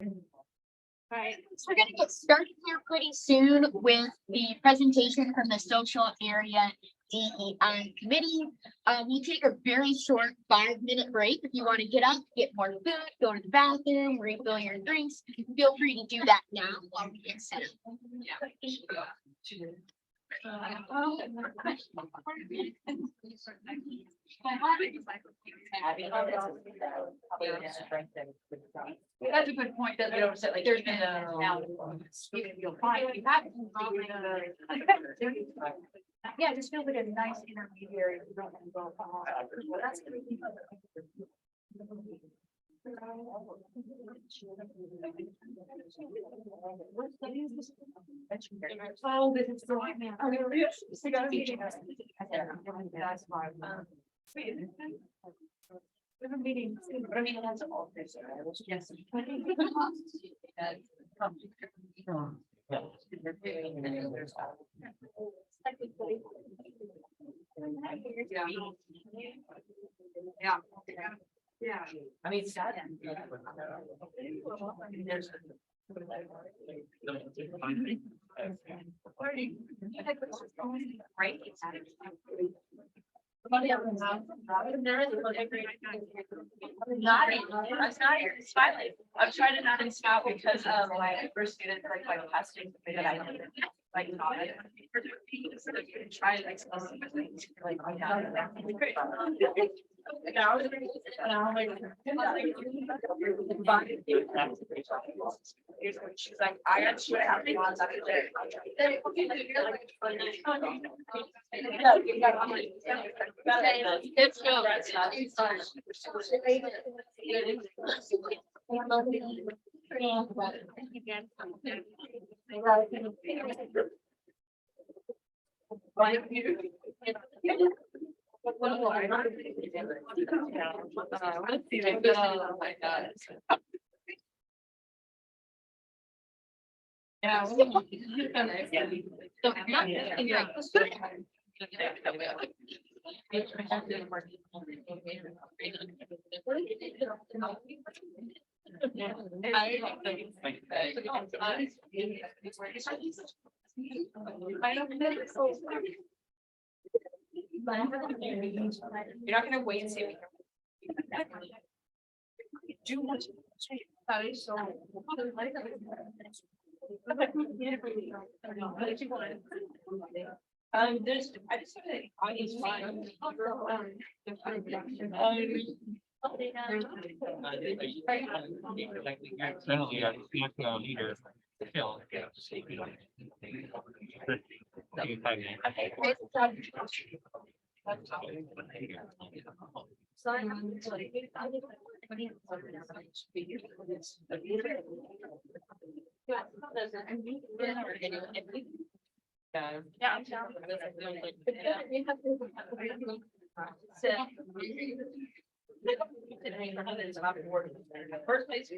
All right, so we're gonna get started here pretty soon with the presentation from the social area DEI committee. We'll take a very short 5-minute break. If you want to get up, get more food, go to the bathroom, refill your drinks, feel free to do that now while we get set up. That's a good point, that there's now. You'll find. Yeah, it just feels like a nice intermediary. That's gonna be. Oh, this is the right man. That's why. We have a meeting, but I mean, that's all this. Yes. Yeah. Yeah. I mean, sad. There's. Right. Not it's smiling. I'm trying to not smile because my first student like my testing that I did like not it. Try to like I she's like, I actually have the ones that are there. It's You're not gonna wait and see if do much. That is so. There's, I just said it, I is fine. Definitely, I think leader. Phil. First place.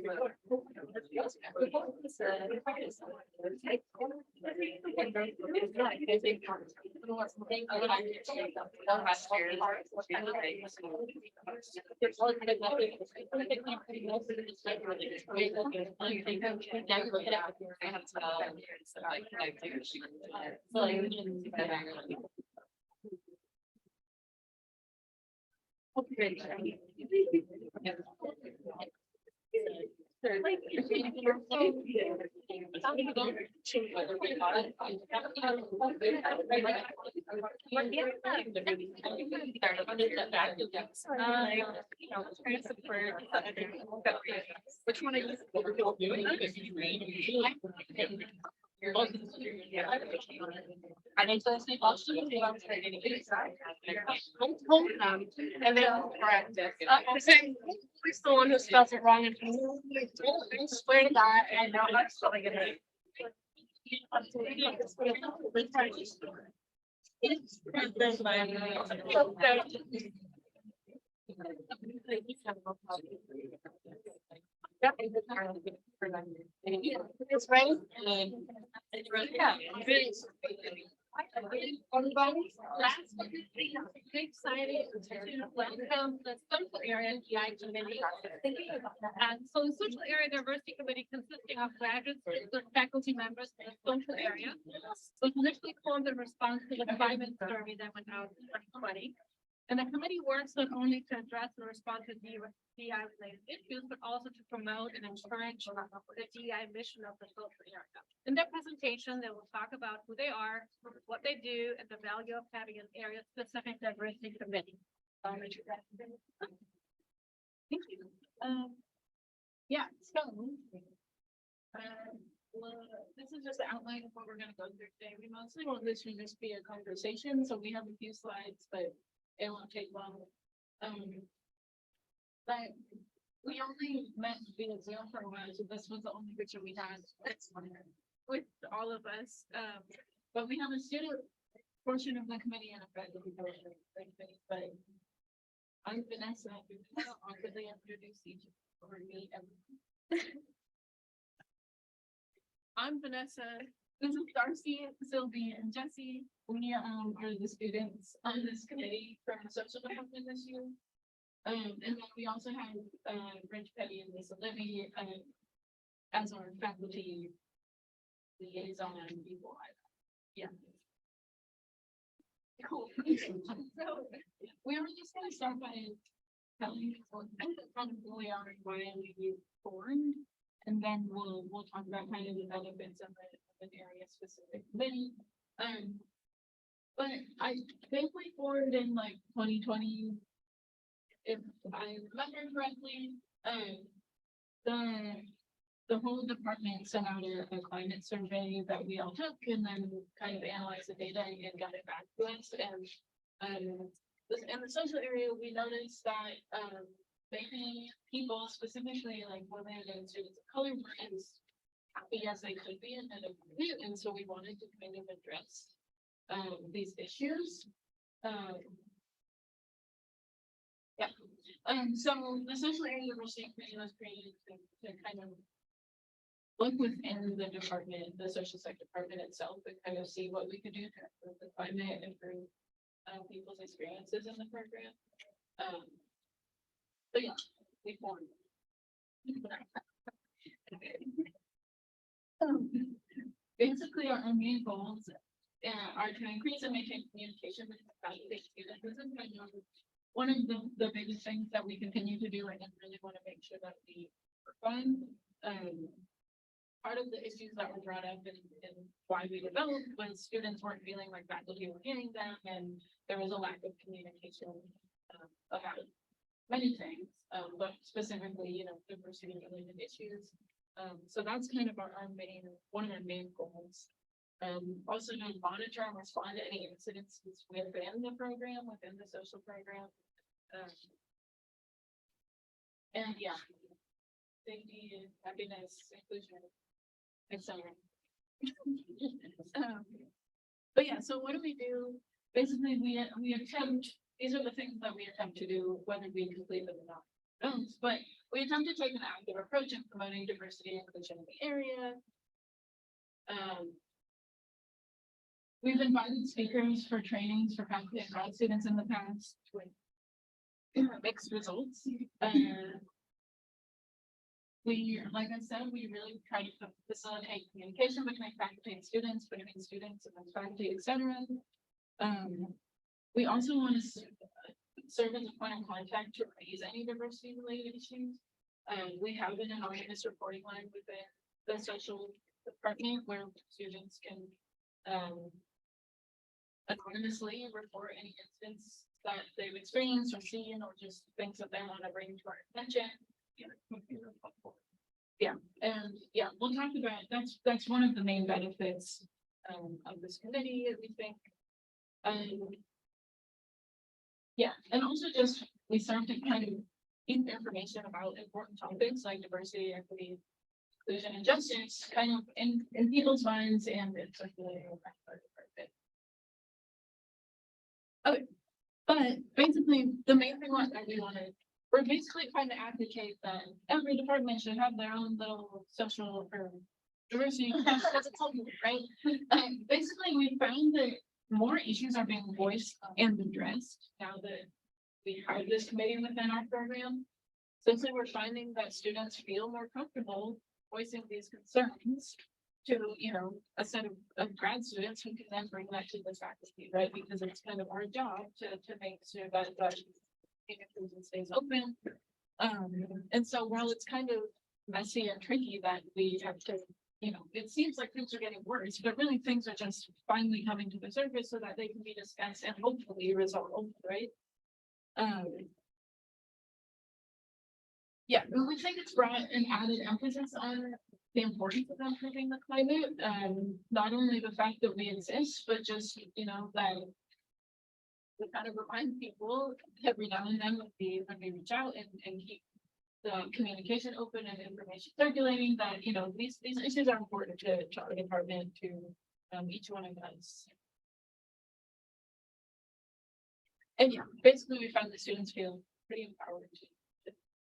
Which one are you? I need to say Boston. I told them, and they will correct it. I'm saying, he's the one who spells it wrong. And I swear to God, I know I'm spelling it. It's right. Yeah. Everybody, last but not least, I'm excited to welcome the social area DI committee. And so the social area diversity committee consisting of graduates, and faculty members in the social area was initially formed in response to the climate survey that went out in 2020. And the committee works not only to address and respond to DEI related issues, but also to promote and encourage the DEI mission of the social area. In their presentation, they will talk about who they are, what they do, and the value of having an area-specific diversity committee. Thank you. Yeah, so. This is just the outline of what we're gonna go through today. We mostly want this to just be a conversation, so we have a few slides, but it won't take long. But we only met via Zoom for a while, so this was the only picture we had with all of us. But we have a student portion of the committee and a faculty portion of the committee, but I'm Vanessa. I'll awkwardly introduce each or me. I'm Vanessa. This is Darcy, Sylvie, and Jesse. We are the students on this committee from the social department this year. And then we also have Rich Petty and Lisa Libby as our faculty liaison before. Yeah. Cool. So we were just gonna start by telling people kind of who we are and why we formed. And then we'll talk about kind of the benefits of an area specific committee. But I think we formed in like 2020, if I remember correctly. The whole department sent out a climate survey that we all took and then kind of analyzed the data and got it back to us. And in the social area, we noticed that maybe people, specifically like women and students of color, weren't as happy as they could be in an environment, and so we wanted to kind of address these issues. So the social area diversity committee was created to kind of look within the department, the social sector department itself, and kind of see what we could do to improve the climate, improve people's experiences in the program. So yeah, we formed. Basically, our main goals are to increase and maintain communication with faculty and students. This is kind of one of the biggest things that we continue to do and really want to make sure that we fund. Part of the issues that were brought up and why we developed was students weren't feeling like faculty were hearing them, and there was a lack of communication about many things, but specifically, you know, diversity related issues. So that's kind of one of our main goals. Also to monitor and respond to any incidents within the program, within the social program. And yeah, safety, happiness, inclusion, etc. But yeah, so what do? Basically, we attempt, these are the things that we attempt to do, whether we complete them or not. But we attempt to take an active approach in promoting diversity and inclusion in the area. We've invited speakers for trainings for faculty and grad students in the past with mixed results. Like I said, we really try to facilitate communication between faculty and students, between students and faculty, etc. We also want to serve as a point of contact to raise any diversity related issues. We have an anonymous reporting line within the social department where students can anonymously report any instance that they've experienced or seen, or just things that they want to bring to our attention. Yeah, and yeah, we'll talk about that's one of the main benefits of this committee, we think. Yeah, and also just we serve to kind of keep information about important topics like diversity, equity, inclusion, and justice kind of in people's minds and in circulating around our department. Okay, but basically the main thing that we wanted, we're basically trying to advocate that every department should have their own little social or diversity, that's a total, right? Basically, we found that more issues are being voiced and addressed now that we have this committee within our program. Essentially, we're finding that students feel more comfortable voicing these concerns to, you know, a set of grad students who can then bring that to the faculty, right? Because it's kind of our job to make sure that inclusion stays open. And so while it's kind of messy and tricky that we have to, you know, it seems like things are getting worse, but really things are just finally coming to the surface so that they can be discussed and hopefully resolved, right? Yeah, but we think it's brought an added emphasis on the importance of improving the climate. Not only the fact that we exist, but just, you know, that we kind of remind people every now and then when we reach out and keep the communication open and information circulating that, you know, these issues are important to our department, to each one of us. And yeah, basically we found the students feel pretty empowered to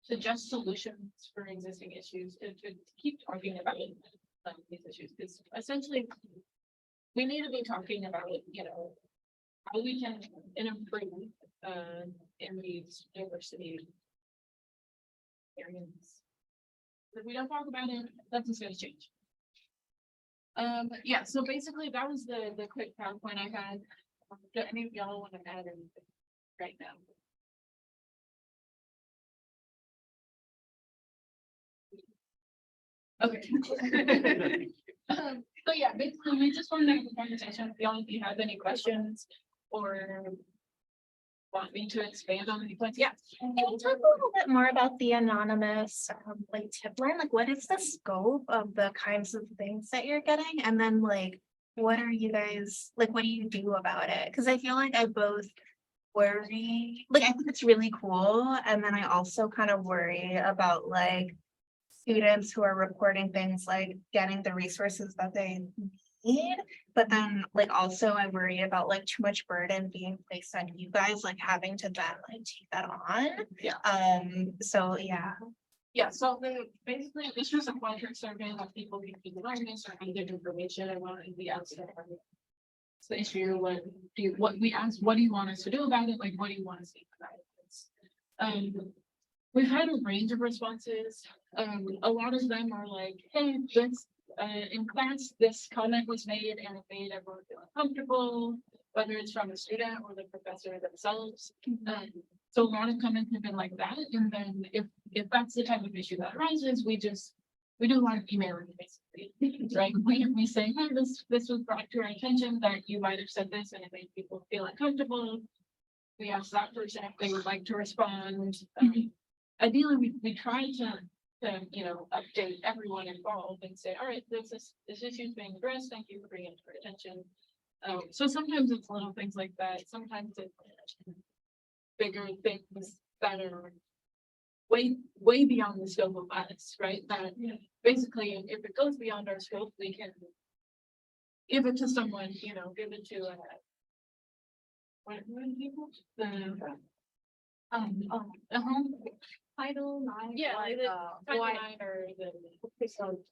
suggest solutions for existing issues, to keep talking about these issues, because essentially we need to be talking about, you know, how we can improve in these diversity areas. If we don't talk about it, nothing's gonna change. Yeah, so basically that was the quick PowerPoint I had. Do any of y'all want to add anything right now? Okay. So yeah, basically we just wanted to have a conversation with y'all if you have any questions or want me to expand on any points. Yeah. Can you talk a little bit more about the anonymous like tip line? Like what is the scope of the kinds of things that you're getting? And then like, what are you guys, like, what do you do about it? Cause I feel like I both worry, like, I think it's really cool. And then I also kind of worry about like students who are reporting things like getting the resources that they need. But then like also I worry about like too much burden being placed on you guys, like having to then like take that on. Yeah. So yeah. Yeah, so basically this was a quadrant survey that people can keep awareness or get information about the outside. It's the issue, what we asked, what do you want us to do about it? Like, what do you want to see about it? We've had a range of responses. A lot of them are like, hey, this in class, this comment was made and it made everyone feel uncomfortable, whether it's from a student or the professor themselves. So a lot of comments have been like that. And then if that's the type of issue that arises, we do a lot of emailing basically, right? We say, hey, this was brought to our attention that you might have said this and it made people feel uncomfortable. We ask that person if they would like to respond. Ideally, we try to you know, update everyone involved and say, all right, this issue is being addressed. Thank you for bringing it to our attention. So sometimes it's little things like that. Sometimes it's bigger things that are way beyond the scope of us, right? That basically, if it goes beyond our scope, we can give it to someone, you know, give it to what people? The home Title 9. Yeah, like, Title why- 9 or the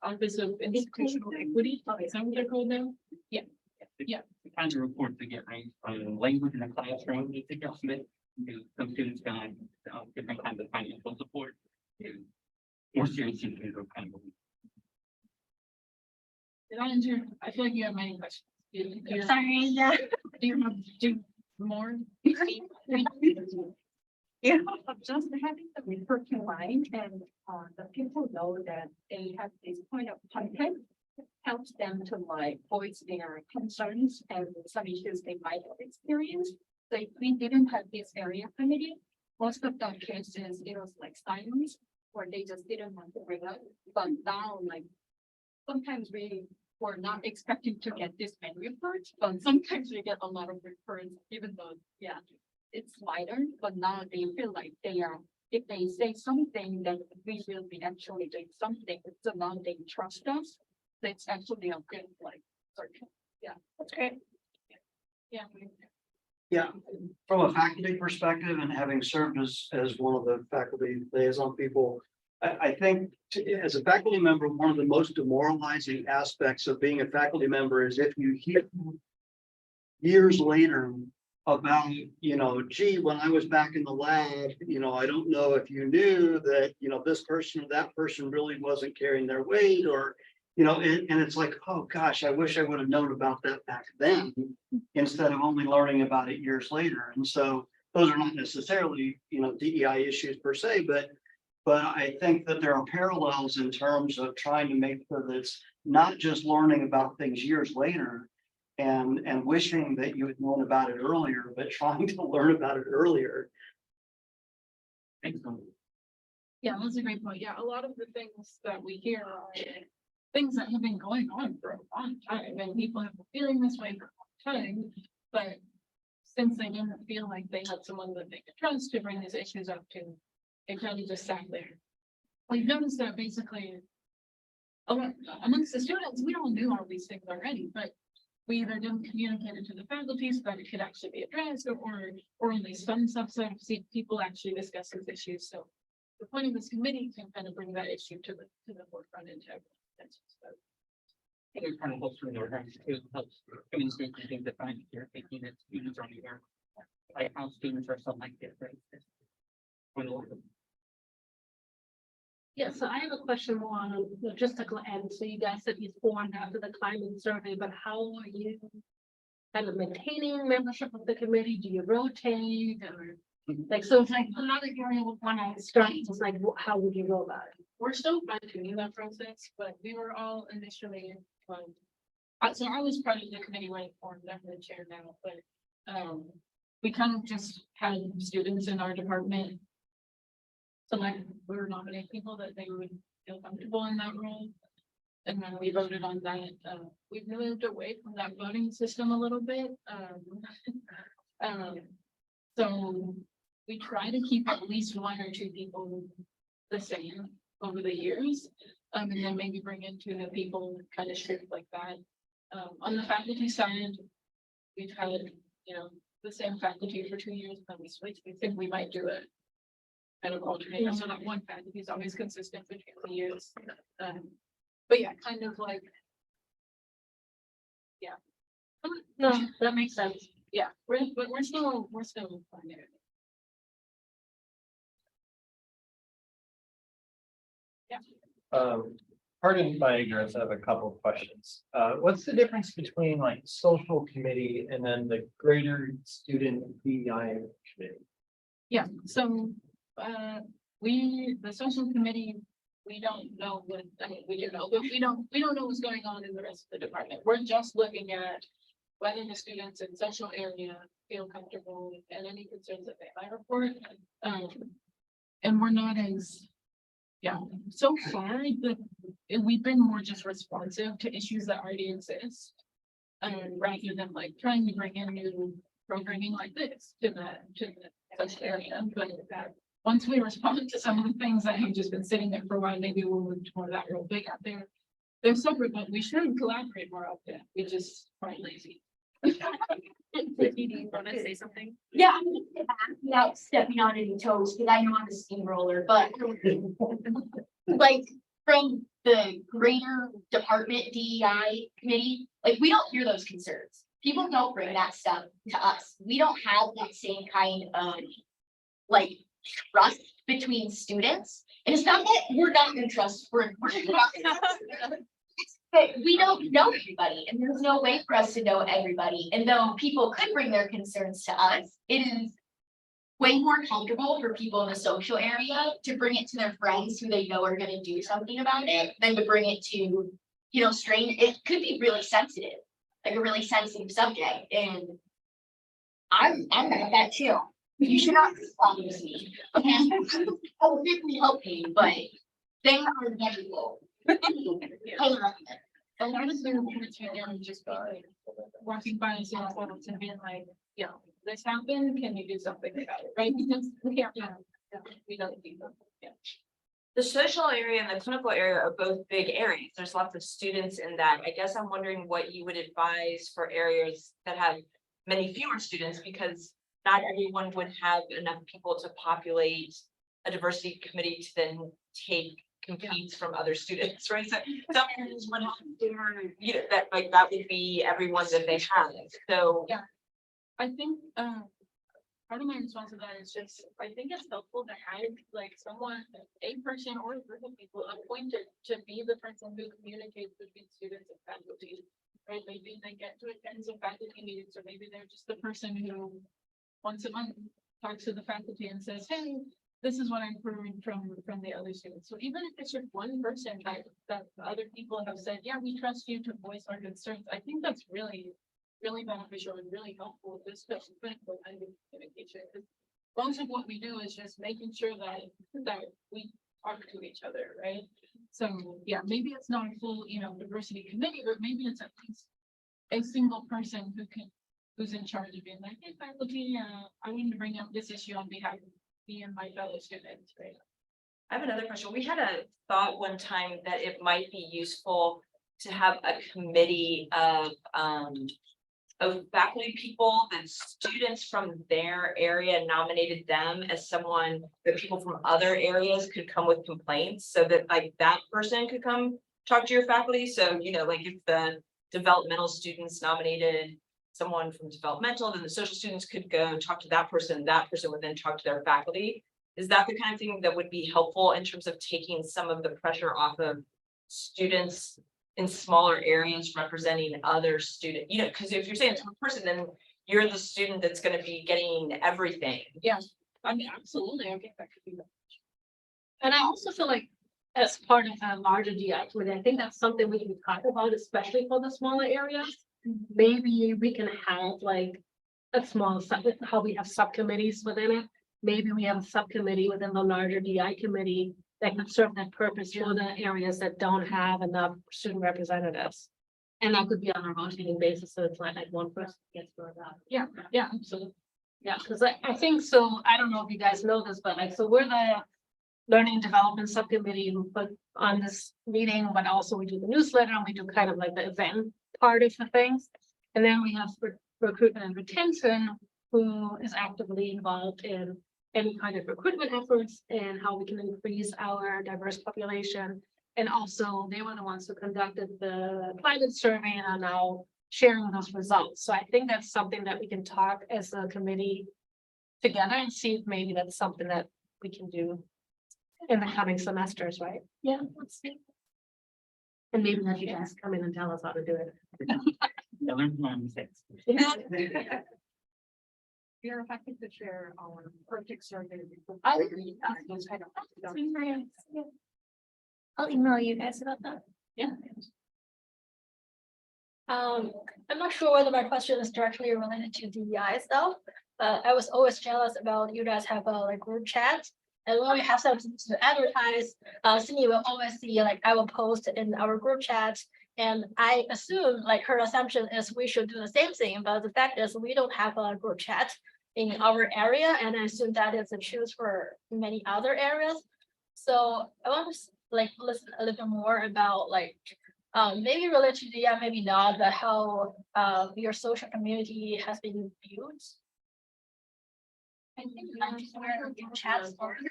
Office of Institutional Equity, is that what they're called now? Yeah. The kinds of reports we get range from language in the classroom, to adjustment, to some students got different kinds of financial support, to more serious issues of kind of. Did I answer? I feel like you have many questions. Sorry, yeah. Do you have more? Yeah, just having the report in mind and the people know that they have this point of contact helps them to like voice their concerns and some issues they might have experienced. So if we didn't have this area committee, most of the cases it was like silence or they just didn't want to bring up. But now like sometimes we were not expecting to get this many reports, but sometimes we get a lot of reports, even though, yeah, it's lighter, but now they feel like they are, if they say something, then we will be actually doing something. So now they trust us. That's actually a good like circle. Yeah, That's great. Yeah. Yeah, from a faculty perspective and having served as one of the faculty liaison people, I think as a faculty member, one of the most demoralizing aspects of being a faculty member is if you hear years later about, gee, when I was back in the lab, I don't know if you knew that, this person or that person really wasn't carrying their weight, or, and it's like, oh gosh, I wish I would have known about that back then instead of only learning about it years later. And so those are not necessarily, DEI issues per se, but I think that there are parallels in terms of trying to make sure that it's not just learning about things years later and wishing that you had known about it earlier, but trying to learn about it earlier. Thanks. Yeah, that's a great point. Yeah, a lot of the things that we hear are things that have been going on for a long time, and people have been feeling this way for a long time. But since they didn't feel like they had someone that they could trust to bring these issues up to, it kind of just sat there. We've noticed that basically amongst the students, we all knew all these things already, but we either didn't communicate it to the faculty so that it could actually be addressed, or only some subset of people actually discuss these issues. So the point of this committee can kind of bring that issue to the forefront and to everyone's attention. I think it kind of helps from the organization too, helps communicate and things that find you're thinking that students are aware, like how students are selected, right? Yeah, so I have a question more on a logistical end. So you guys said you formed after the climate survey, but how are you kind of maintaining membership of the committee? Do you rotate or like, so it's like another area when I start, it's like, how would you go about it? We're still fine-tuning that process, but we were all initially, so I was part of the committee when it formed, I'm the chair now, but we kind of just had students in our department select or nominate people that they would feel comfortable in that role. And then we voted on that. We've moved away from that voting system a little bit. So we try to keep at least one or two people the same over the years. And then maybe bring in two new people kind of shift like that. On the faculty side, we've had, the same faculty for 2 years, then we switched. We think we might do it kind of alternate, so that one faculty is always consistent between the years. But yeah, kind of like, yeah. No, that makes sense. Yeah, we're still finding it. Pardon my ignorance, I have a couple of questions. What's the difference between like social committee and then the greater student DEI committee? Yeah, so the social committee, we don't know what, I mean, we do know, but we don't know what's going on in the rest of the department. We're just looking at whether the students in social area feel comfortable and any concerns that they might report. And we're not as, so far we've been more just responsive to issues that already exist. Rather than like trying to bring in new programming like this to the social area. But once we respond to some of the things that have just been sitting there for a while, maybe we'll move toward that real big out there. They're separate, but we should collaborate more often. We just aren't lazy. Do you want to say something? Yeah, without stepping on any toes, because I know I'm a steamroller, but like from the greater department DEI committee, like we don't hear those concerns. People don't bring that stuff to us. We don't have that same kind of like trust between students. And it's not that we're not in trust, we're not. But we don't know everybody, and there's no way for us to know everybody. And though people could bring their concerns to us, it is way more comfortable for people in the social area to bring it to their friends who they know are going to do something about it than to bring it to, strange. It could be really sensitive, like a really sensitive subject. And I'm like that too. You should not respond to me. Okay, I will definitely help you, but they are inevitable. A lot of the reports right now are just like walking by and seeing photos and being like, this happened, can you do something about it, right? Because we can't, we don't do that. Yeah. The social area and the clinical area are both big areas. There's lots of students in that. I guess I'm wondering what you would advise for areas that have many fewer students, because not everyone would have enough people to populate a diversity committee to then take competes from other students, right? So some areas would have their, you know, that like that would be everyone that they have. So Yeah. I think, part of my response to that is just, I think it's helpful to have like someone, a person or a group of people appointed to be the person who communicates between students and faculty. Right, maybe they get to attend some faculty meetings, or maybe they're just the person who once a month talks to the faculty and says, hey, this is what I'm hearing from the other students. So even if it's just one person that other people have said, yeah, we trust you to voice our concerns, I think that's really beneficial and really helpful, especially critical kind of communication. 'Cause most of what we do is just making sure that we talk to each other, right? So, yeah, maybe it's not a full, diversity committee, but maybe it's at least a single person who's in charge of being like, hey, faculty, I wanted to bring up this issue on behalf of me and my fellow students, right? I have another question. We had a thought one time that it might be useful to have a committee of faculty people and students from their area nominated them as someone that people from other areas could come with complaints, so that like that person could come talk to your faculty. So, you know, like if the developmental students nominated someone from developmental, then the social students could go talk to that person would then talk to their faculty. Is that the kind of thing that would be helpful in terms of taking some of the pressure off of students in smaller areas representing other student, you know, because if you're saying it's one person, then you're the student that's going to be getting everything. Yes, I mean, absolutely, I think that could be. And I also feel like as part of a larger DI committee, I think that's something we can talk about, especially for the smaller areas. Maybe we can have like a small, how we have subcommittees within it. Maybe we have a subcommittee within the larger DI committee that can serve that purpose for the areas that don't have enough student representatives. And that could be on a rotating basis, so it's not like one person gets burned out. Yeah, absolutely. Yeah, because I think so, I don't know if you guys know this, but like, so we're the learning and development subcommittee who put on this meeting, but also we do the newsletter and we do kind of like the event part of the things. And then we have recruitment and retention, who is actively involved in any kind of recruitment efforts and how we can increase our diverse population. And also they were the ones who conducted the climate survey and are now sharing those results. So I think that's something that we can talk as a committee together and see if maybe that's something that we can do in the coming semesters, right? Yeah, let's see. And maybe have you guys come in and tell us how to do it. I learned from my mistakes. You're happy to share our project survey. I'll email you guys about that. Yeah. I'm not sure whether my question is directly related to DEI stuff, but I was always jealous about you guys have a like group chat. And when we have something to advertise, Cindy will always see like I will post in our group chat. And I assume like her assumption is we should do the same thing, but the fact is we don't have a group chat in our area, and I assume that is a choose for many other areas. So I want to like listen a little more about like maybe related to the maybe not, but how your social community has been built. I think that's where the chat started.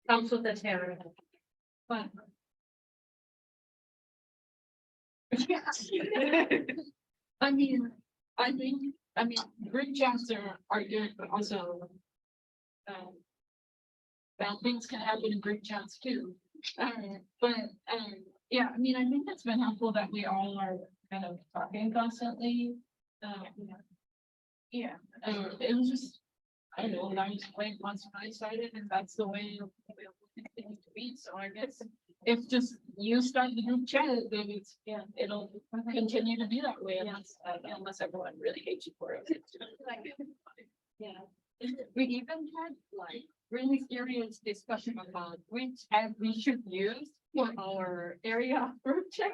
Comes with the terror. But I mean, group chats are good, but also bad things can happen in group chats too. Yeah, I mean, I think it's been helpful that we all are kind of talking constantly. Yeah, it was just, I don't know, I was playing once when I started, and that's the way it will continue to be. So I guess if just you start the group chat, then it's, yeah, it'll continue to be that way unless everyone really hates you for it. Yeah. We even had like really serious discussion about which app we should use for our area group chat.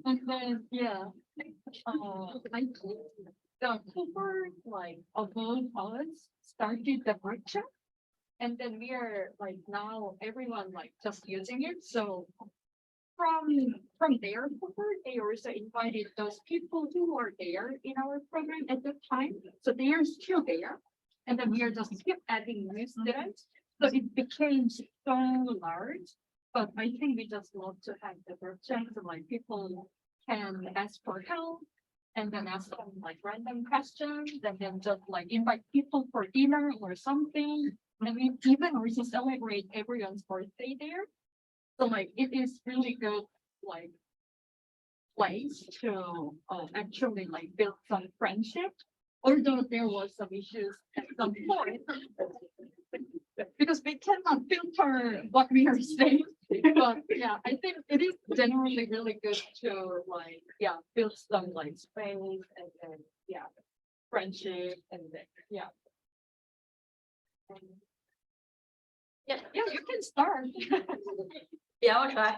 And then, yeah. I think the people like above us started the group chat. And then we are like now everyone like just using it. So from their cohort, they also invited those people who were there in our program at the time. So they are still there. And then we are just keep adding new students, so it became so large. But I think we just love to have the group chats, and like people can ask for help. And then ask them like random questions, and then just like invite people for dinner or something. And we even also celebrate everyone's birthday there. So like it is really good, like place to actually like build some friendship. Although there was some issues at some point. Because we cannot filter what we are saying. But yeah, I think it is generally really good to like, yeah, build some like space and then, yeah, friendship and then, yeah. Yeah, you can start. Yeah, I'll try.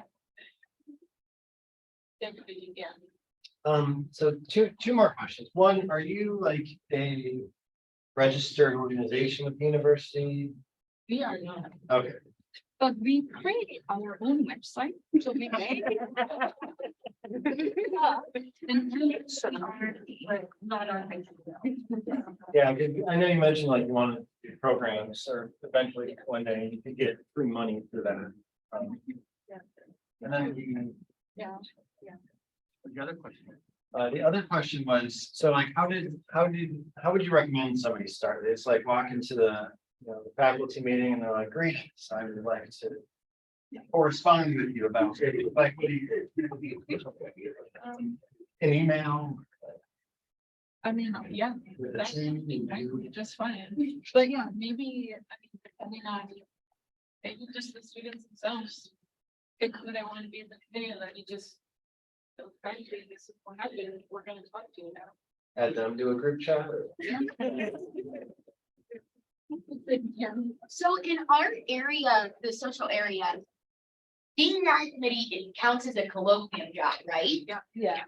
Definitely, yeah. So two more questions. One, are you like a registered organization with the university? We are not, Okay. but we created our own website, so we made it. And we are not our. Yeah, 'cause I know you mentioned like you want to do programs or eventually one day you could get free money for that. And then Yeah. The other question. the other question was, so like, how would you recommend somebody start? It's like walk into the, the faculty meeting and they're like, great, I would like to correspond with you about, like, what do you? An email. I mean, yeah, With a that's team, just fine, but yeah, maybe, I mean, depending on. Maybe just the students themselves. Pick who they want to be in the committee, and then you just. So frankly, this is what happened, we're gonna talk to you now. Add them to a group chat. So in our area, the social area. DEI committee, it counts as a colloquium job, right? Yeah. Yeah.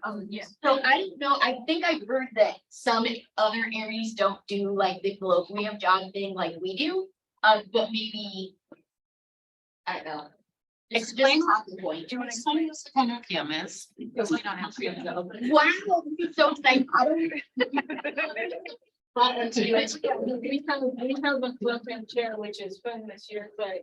So I don't know, I think I've heard that some other areas don't do like the colloquium job thing like we do, but maybe. I don't know. It's just a talking point. Do you want to explain what colloquium is? Because we don't have to. Wow, this is so exciting. I don't even- We have a colloquium chair, which is fun this year, but,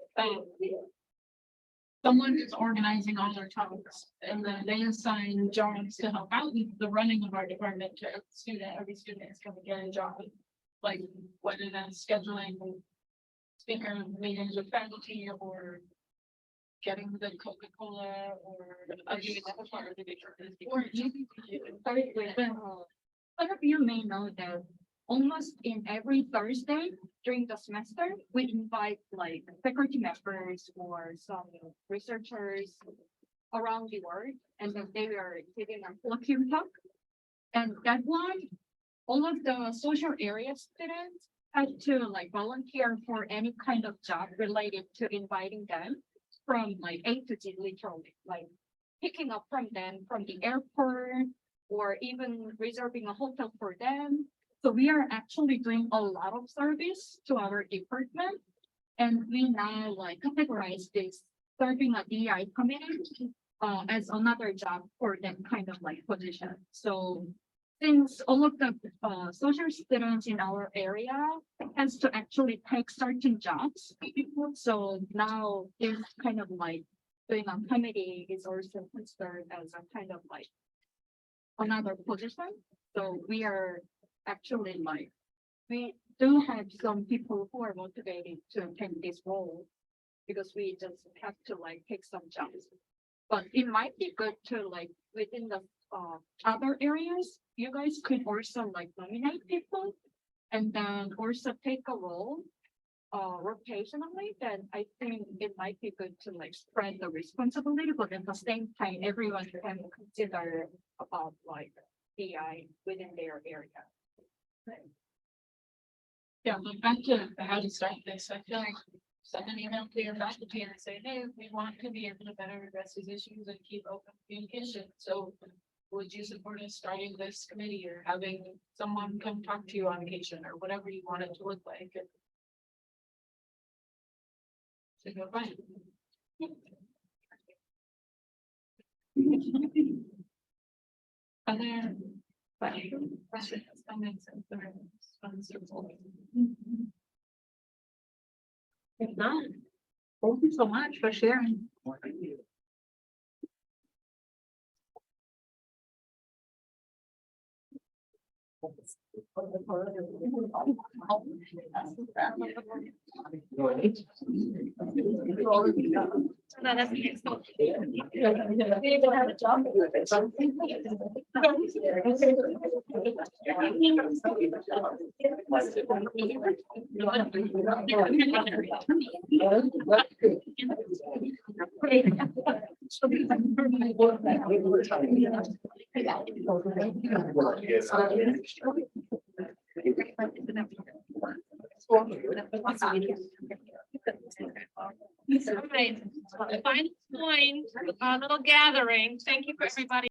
someone is organizing all their talks, and then they assign jobs to help out with the running of our department to every student. Every student is gonna get a job, like whether that's scheduling speaker meetings with faculty or getting the Coca-Cola or maybe some of you may know that almost in every Thursday during the semester, we invite like faculty members or some researchers around the world, and then they are giving a colloquium talk. And that one, all of the social area students had to like volunteer for any kind of job related to inviting them from like A to Z, literally, like picking up from them from the airport or even reserving a hotel for them. So we are actually doing a lot of service to our department. And we now like categorize this serving a DEI committee as another job for that kind of like position. So since all of the social students in our area has to actually take certain jobs, so now this kind of like doing a committee is also considered as a kind of like another position. So we are actually like, we do have some people who are motivated to take this role because we just have to like take some jobs. But it might be good to like within the other areas, you guys could also like nominate people and then also take a role rotationally. Then I think it might be good to like spread the responsibility, but at the same time, everyone can consider about like DI within their area. Yeah, but back to how to start this, I feel like send an email to your faculty and say, hey, we want to be able to better address these issues and keep open communication. So would you support us starting this committee or having someone come talk to you on occasion or whatever you want it to look like? So go fine. If not, thank you so much for sharing. No, that's the next one. All right, final point, little gathering. Thank you for everybody.